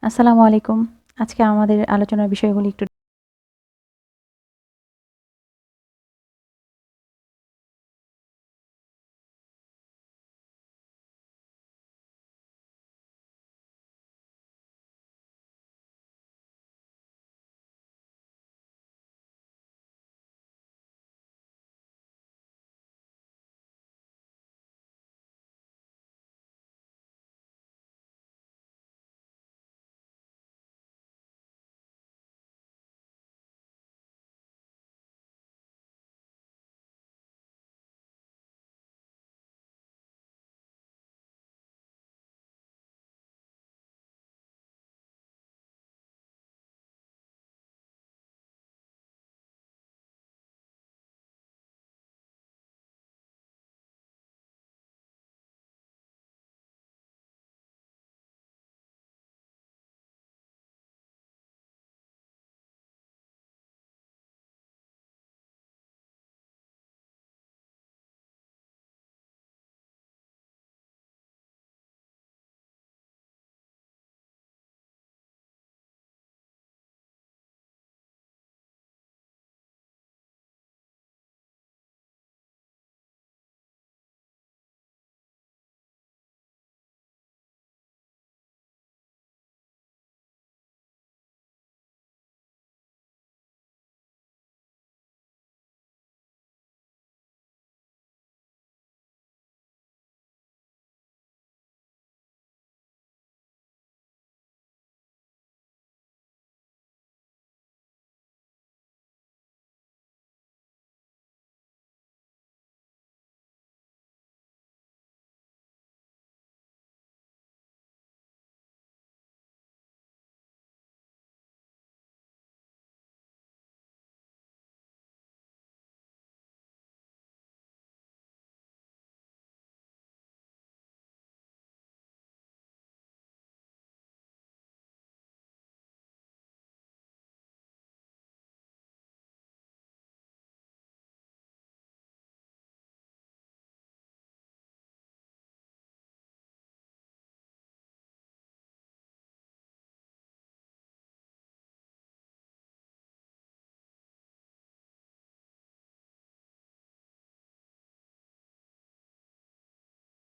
আসসালামু আলাইকুম। আজকে আমাদের আলোচনার বিষয়গুলি একটু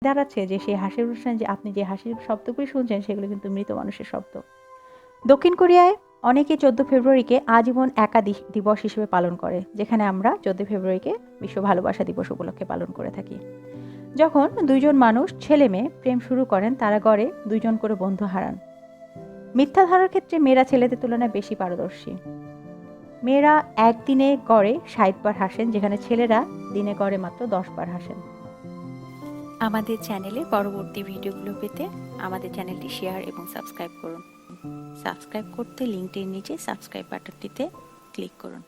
দাঁড়াচ্ছে যে সেই হাসির অনুষ্ঠানে যে আপনি যে হাসির শব্দগুলি শুনছেন সেগুলো কিন্তু মৃত মানুষের শব্দ। দক্ষিণ কোরিয়ায় অনেকে 14 ফেব্রুয়ারিকে আজীবন একা দিবস হিসেবে পালন করে, যেখানে আমরা 14 ফেব্রুয়ারিকে বিশ্ব ভালোবাসা দিবস উপলক্ষে পালন করে থাকি। যখন দুইজন মানুষ ছেলে মেয়ে প্রেম শুরু করেন তারা গড়ে 2 জন করে বন্ধু হারান। মিথ্যা ধরার ক্ষেত্রে মেয়েরা ছেলেদের তুলনায় বেশি পারদর্শী। মেয়েরা একদিনে গড়ে 60 বার হাসেন, যেখানে ছেলেরা দিনে গড়ে মাত্র 10 বার হাসেন। আমাদের চ্যানেলে পরবর্তী ভিডিওগুলো পেতে আমাদের চ্যানেলটি শেয়ার এবং সাবস্ক্রাইব করুন। সাবস্ক্রাইব করতে লিঙ্কটির নিচে সাবস্ক্রাইব বাটনটিতে ক্লিক করুন।